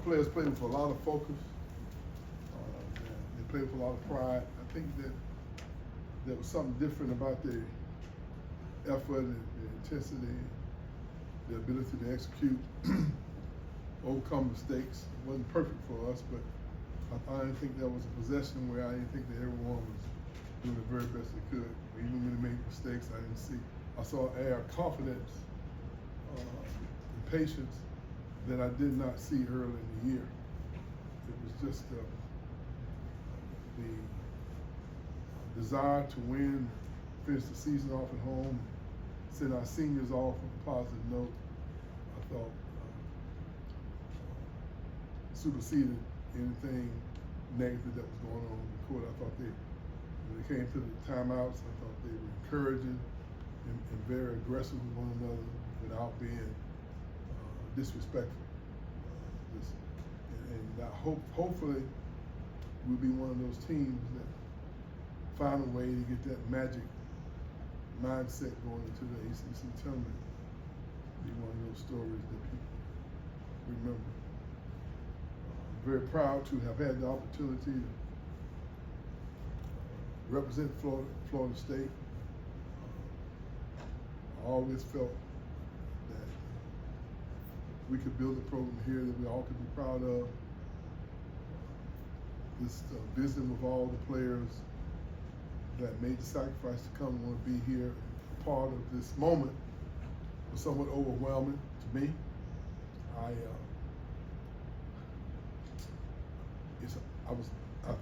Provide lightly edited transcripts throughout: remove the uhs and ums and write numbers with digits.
players play with a lot of focus. They play with a lot of pride. I think that there was something different about their effort and the intensity, the ability to execute, overcome mistakes. It wasn't perfect for us, but I didn't think there was a possession where I didn't think that everyone was doing the very best they could. Even when they made mistakes, I saw an air of confidence and patience that I did not see early in the year. It was just the desire to win, finish the season off at home, send our seniors off on a positive note. I thought superseded anything negative that was going on in the court. I thought when they came to the timeouts, I thought they were encouraging and very aggressive with one another without being disrespectful. Hopefully we'll be one of those teams that find a way to get that magic mindset going into the ACC tournament. Be one of those stories that people remember. Very proud to have had the opportunity to represent Florida State. I always felt that we could build a program here that we all could be proud of. This visiting with all the players that made the sacrifice to come and want to be here, part of this moment, was somewhat overwhelming to me. I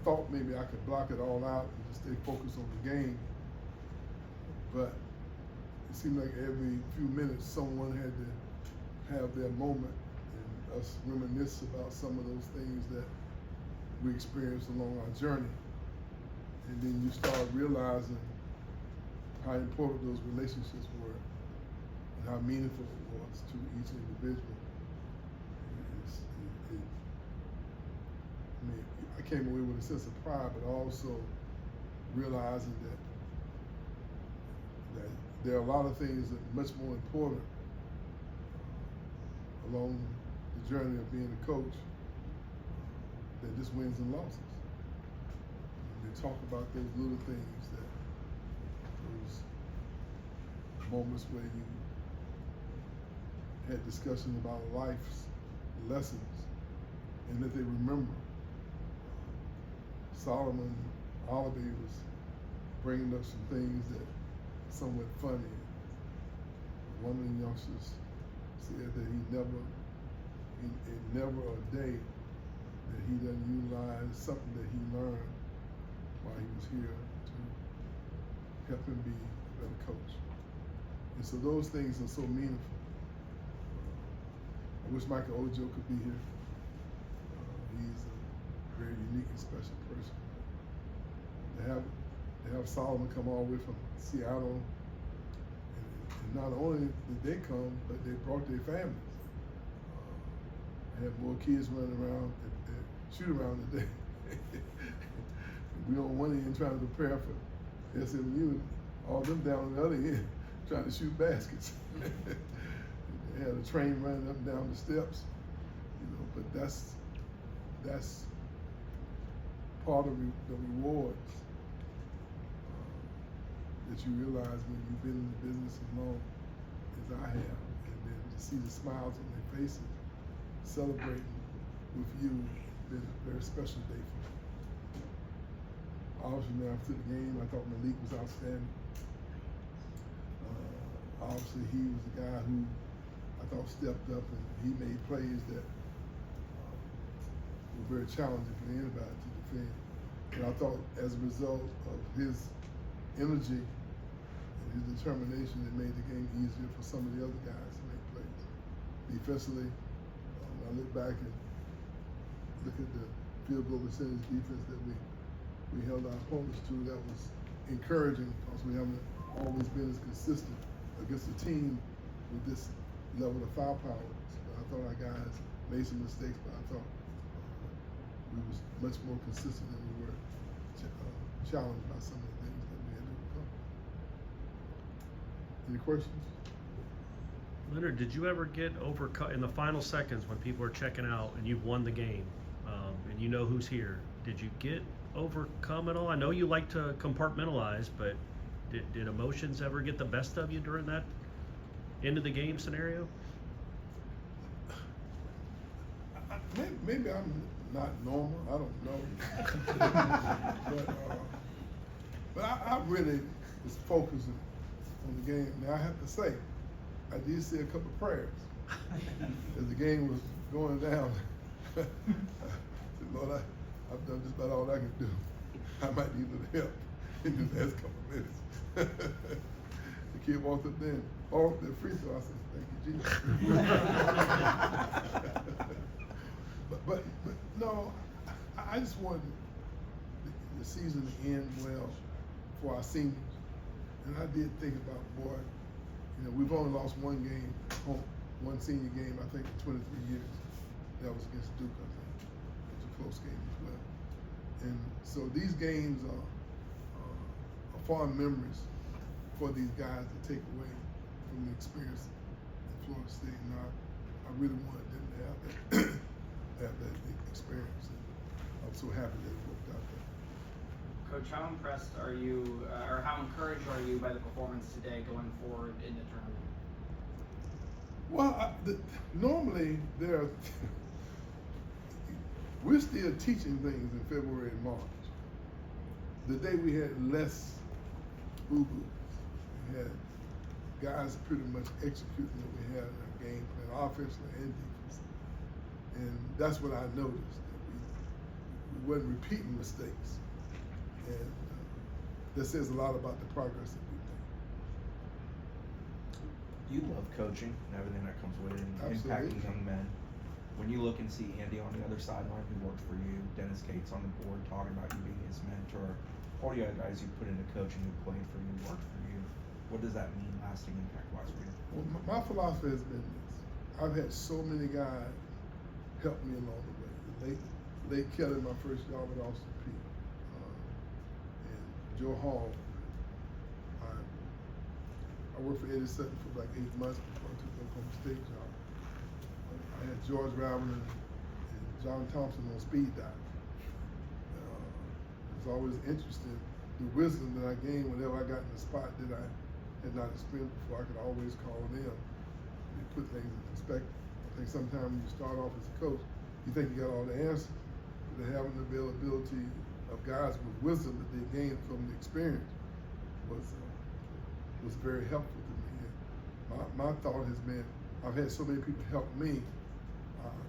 thought maybe I could block it all out and just stay focused on the game, but it seemed like every few minutes someone had to have their moment and us reminisce about some of those things that we experienced along our journey. And then you start realizing how important those relationships were and how meaningful it was to each individual. I came away with a sense of pride, but also realizing that there are a lot of things that are much more important along the journey of being a coach than just wins and losses. And they talk about those little things, those moments where you had discussions about life's lessons and that they remember. Solomon Oliver was bringing up some things that are somewhat funny. One of the youngsters said that never a day that he doesn't utilize something that he learned while he was here to help him be a better coach. And so those things are so meaningful. I wish Michael Ojo could be here. He's a very unique and special person. To have Solomon come all the way from Seattle, and not only did they come, but they brought their families. Had more kids running around at shoot around today. We on one end trying to prepare for SMU, all them down on the other end trying to shoot baskets. They had a train running up and down the steps, but that's part of the rewards that you realize when you've been in the business as long as I have, and then to see the smiles on their faces, celebrating with you, been a very special day for me. Obviously, after the game, I thought Malik was outstanding. Obviously, he was the guy who I thought stepped up and he made plays that were very challenging for anybody to defend. And I thought as a result of his energy and his determination, it made the game easier for some of the other guys to make plays. Defensively, I look back and look at the field goal percentage defense that we held our opponents to. That was encouraging because we haven't always been as consistent against a team with this level of firepower. So I thought our guys made some mistakes, but I thought we was much more consistent than we were challenged by some of the things that we had to overcome. Any questions? Leonard, did you ever get overcome in the final seconds when people are checking out and you've won the game, and you know who's here? Did you get overcome at all? I know you like to compartmentalize, but did emotions ever get the best of you during that end of the game scenario? Maybe I'm not normal. I don't know. but I really was focusing on the game. Now I have to say, I did say a couple of prayers as the game was going down. I said, Lord, I've done just about all I can do. I might need a little help in the last couple of minutes. The kid walked up there and balled the free throw. I said, thank you, Jesus. but no, I just wanted the season to end well for our seniors. And I did think about, boy, we've only lost one game, one senior game, I think, in 23 years. That was against Duke, I think. It was a close game as well. And so these games are fond memories for these guys to take away from the experience in Florida State. And I really wanted them to have that experience. And I'm so happy that it worked out there. Coach, how impressed are you, or how encouraged are you by the performance today going forward in the tournament? Well, normally we're still teaching things in February and March. The day we had less boo-boos, we had guys pretty much executing what we had in our game plan, offensively and defensively. And that's what I noticed, that we wasn't repeating mistakes. And that says a lot about the progress that we made. You love coaching and everything that comes with it, and Absolutely. impacting young men. When you look and see Andy on the other sideline who worked for you, Dennis Gates on the board talking about you being his mentor, all the other guys you put into coaching who played for you, worked for you, what does that mean lasting impact-wise for you? Well, my philosophy has been this. I've had so many guys help me along the way. Late Kelly, my first job at Austin Peay, and Joe Hall. I worked for Eddie Sutton for like 8 months before I took the Oklahoma State job. I had George Raveling and John Thompson on speed dive. It was always interesting, the wisdom that I gained whenever I got in a spot that I had not experienced before. I could always call them. They put things in perspective. I think sometimes when you start off as a coach, you think you got all the answers, but having the availability of guys with wisdom that they gained from the experience was very helpful to me. And my thought has been, I've had so many people help me.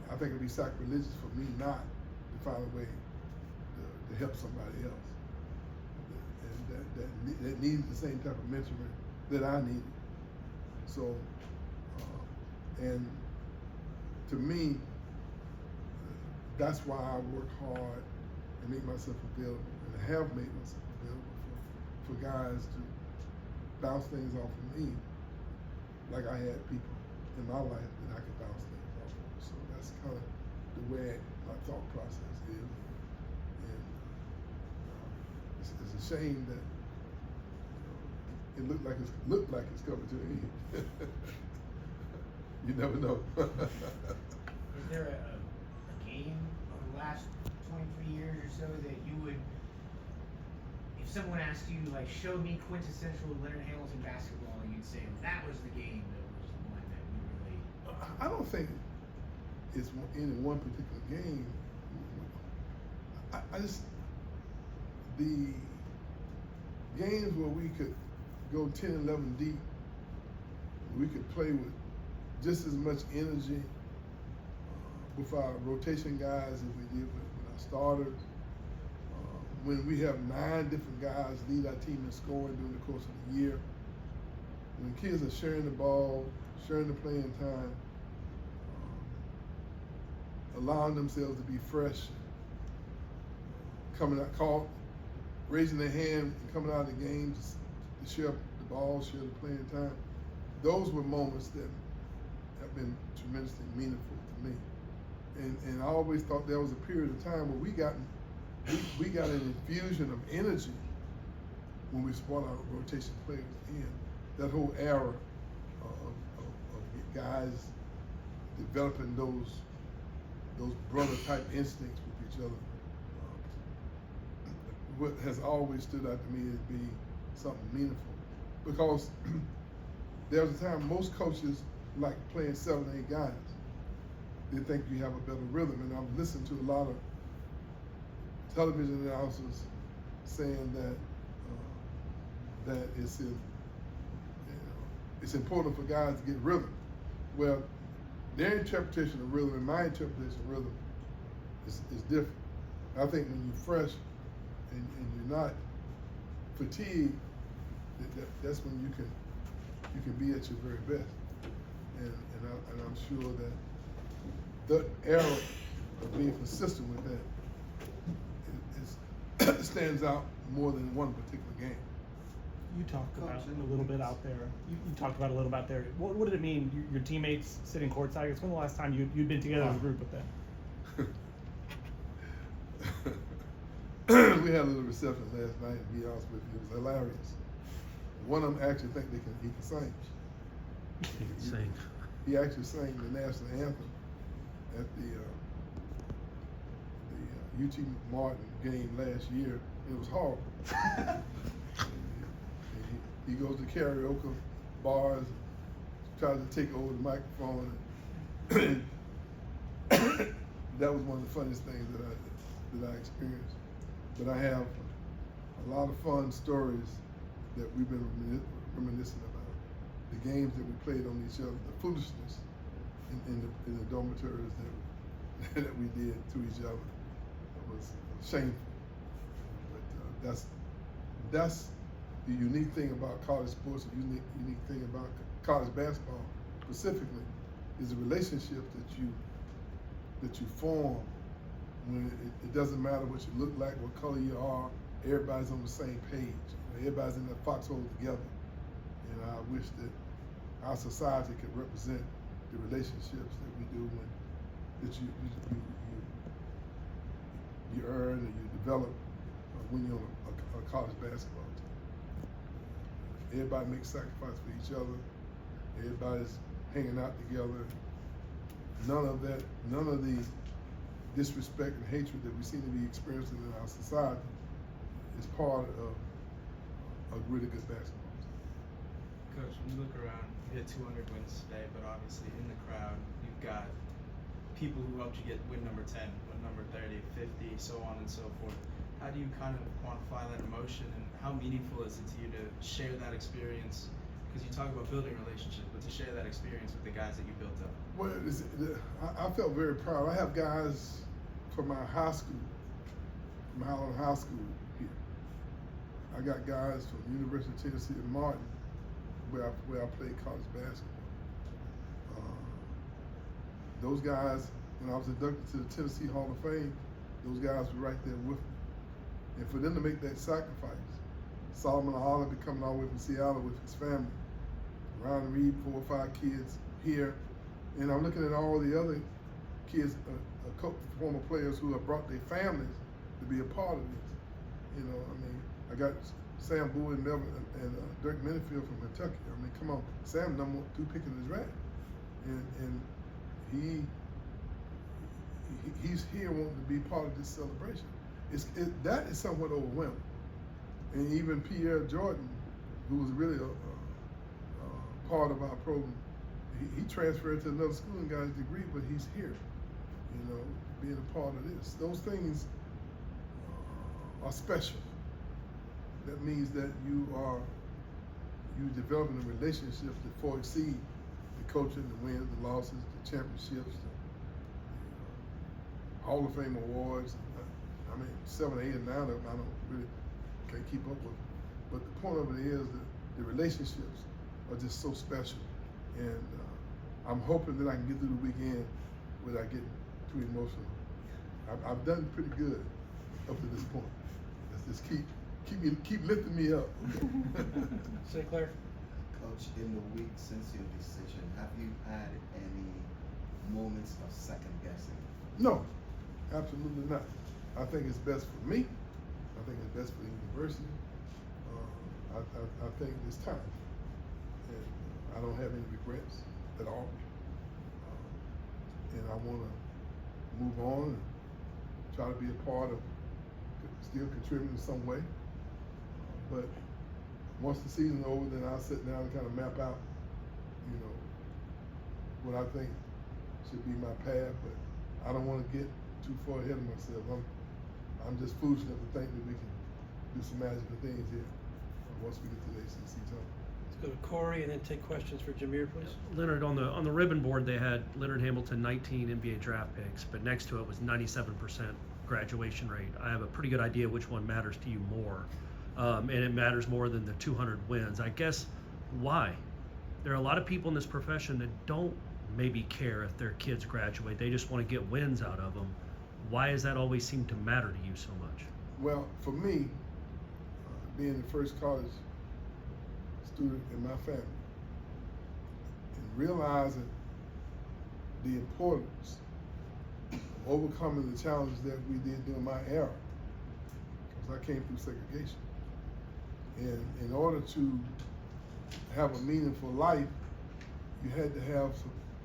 I think it'd be sacrilegious for me not to find a way to help somebody else, and that needed the same type of mentoring that I needed. So, and to me, that's why I work hard and make myself available, and I have made myself available for guys to bounce things off of me, like I had people in my life that I could bounce things off of. So that's kind of the way my thought process is. And it's a shame that it looked like it's coming to an end. You never know. Is there a game over the last 23 years or so that you would, if someone asked you, like, show me quintessential Leonard Hamilton basketball, you'd say that was the game that was the one that we really... I don't think it's any one particular game. I just, the games where we could go 10, 11 deep, we could play with just as much energy with our rotation guys as we did with our starters. When we have 9 different guys lead our team in scoring during the course of the year, when kids are sharing the ball, sharing the playing time, allowing themselves to be fresh, coming out, raising their hand and coming out of the game to share the ball, share the playing time. Those were moments that have been tremendously meaningful to me. And I always thought there was a period of time where we got an infusion of energy when we brought our rotation players in. That whole era of guys developing those brother type instincts with each other. What has always stood out to me as being something meaningful, because there was a time most coaches like playing 7 or 8 guys. They think you have a better rhythm, and I've listened to a lot of television announcers saying that it's important for guys to get rhythm. Well, their interpretation of rhythm and my interpretation of rhythm is different. I think when you're fresh and you're not fatigued, that's when you can be at your very best. And I'm sure that the era of being consistent with that stands out more than one particular game. You talked about a little bit out there. You talked about a little about there. What did it mean? Your teammates sitting courtside. It's when the last time you'd been together as a group with them? We had a little reception last night, and to be honest with you, it was hilarious. One of them actually think he can sing. Sing. He actually sang the national anthem at the UT Martin game last year. It was horrible. He goes to karaoke bars, tries to take over the microphone. That was one of the funniest things that I experienced. But I have a lot of fun stories that we've been reminiscing about. The games that we played on each other, the foolishness in the dormitories that we did to each other. It was shameful. But that's the unique thing about college sports, the unique thing about college basketball specifically, is the relationship that you form when it doesn't matter what you look like, what color you are, everybody's on the same page. Everybody's in that foxhole together. And I wish that our society could represent the relationships that we do that you earn and you develop when you're on a college basketball team. Everybody makes sacrifice for each other. Everybody's hanging out together. None of the disrespect and hatred that we seem to be experiencing in our society is part of a really good basketball team. Coach, when you look around, you hit 200 wins today, but obviously in the crowd, you've got people who helped you get win number 10, win number 30, 50, so on and so forth. How do you kind of quantify that emotion, and how meaningful is it to you to share that experience? Because you talk about building relationships, but to share that experience with the guys that you built up. Well, I felt very proud. I have guys from my high school, from Highland High School here. I got guys from University of Tennessee at Martin, where I played college basketball. Those guys, when I was inducted to the Tennessee Hall of Fame, those guys were right there with me. And for them to make that sacrifice, Solomon Oliver coming all the way from Seattle with his family, Ron Reed, 4 or 5 kids here, and I'm looking at all the other kids, former players who have brought their families to be a part of this. You know, I mean, I got Sam Bowie and Dirk Minifield from Kentucky. I mean, come on, Sam number 2 pick in the draft, and he's here wanting to be part of this celebration. That is somewhat overwhelming. And even Pierre Jordan, who was really a part of our program, he transferred to another school and got his degree, but he's here, you know, being a part of this. Those things are special. That means that you're developing a relationship that far exceed the coaching, the wins, the losses, the championships, the Hall of Fame awards. I mean, 7, 8, and 9 of them I don't really can't keep up with. But the point of it is that the relationships are just so special. And I'm hoping that I can get through the weekend without getting too emotional. I've done pretty good up to this point. Let's just keep lifting me up. St. Clair. Coach, in the week since your decision, have you had any moments of second guessing? No, absolutely not. I think it's best for me. I think it's best for the university. I think it's time. And I don't have any regrets at all. and I want to move on and try to be a part of, still contributing in some way. But once the season's over, then I'll sit down and kind of map out, you know, what I think should be my path. But I don't want to get too far ahead of myself. I'm just foolish enough to think that we can do some magical things here once we get to the ACC tournament. Let's go to Corey and then take questions for Jameer, please. Leonard, on the ribbon board, they had Leonard Hamilton 19 NBA draft picks, but next to it was 97% graduation rate. I have a pretty good idea which one matters to you more, and it matters more than the 200 wins. I guess why? There are a lot of people in this profession that don't maybe care if their kids graduate. They just want to get wins out of them. Why does that always seem to matter to you so much? Well, for me, being the first college student in my family, and realizing the importance of overcoming the challenges that we did during my era, because I came through segregation. And in order to have a meaningful life, you had to have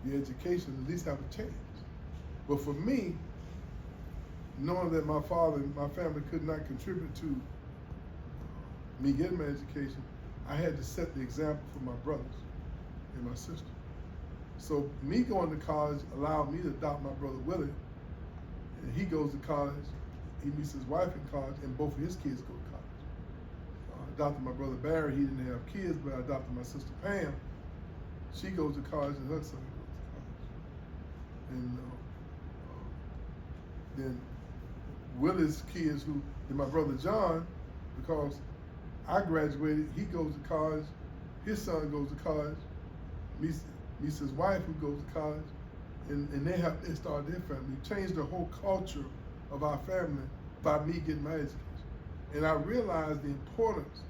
your education, at least have a chance. But for me, knowing that my father and my family could not contribute to me getting my education, I had to set the example for my brothers and my sister. So me going to college allowed me to adopt my brother Willie, and he goes to college, he meets his wife in college, and both of his kids go to college. I adopted my brother Barry, he didn't have kids, but I adopted my sister Pam. She goes to college and her son goes to college. And then Willie's kids, and my brother John, because I graduated, he goes to college, his son goes to college, meets his wife who goes to college, and they started their family. We changed the whole culture of our family by me getting my education. And I realized the importance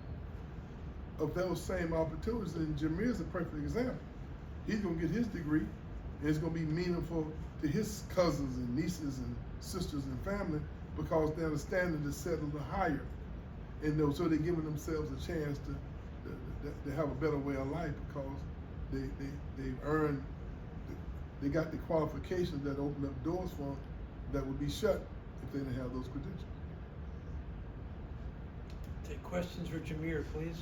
of those same opportunities, and Jameer's a perfect example. He's gonna get his degree, and it's gonna be meaningful to his cousins and nieces and sisters and family, because they're understanding to set a little higher, and so they're giving themselves a chance to have a better way of life, because they've earned, they got the qualifications that open up doors for them that would be shut if they didn't have those credentials. Take questions for Jameer, please.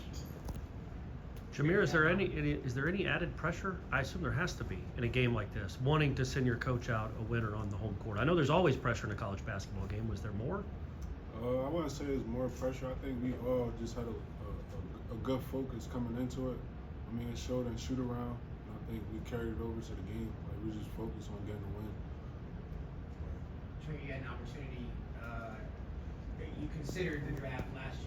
Jameer, is there any added pressure? I assume there has to be in a game like this, wanting to send your coach out a winner on the home court. I know there's always pressure in a college basketball game. Was there more? I wouldn't say it's more pressure. I think we all just had a good focus coming into it. I mean, it showed in shoot around, and I think we carried it over to the game. Like, we just focused on getting a win. Sure, you had an opportunity that you considered the draft last year.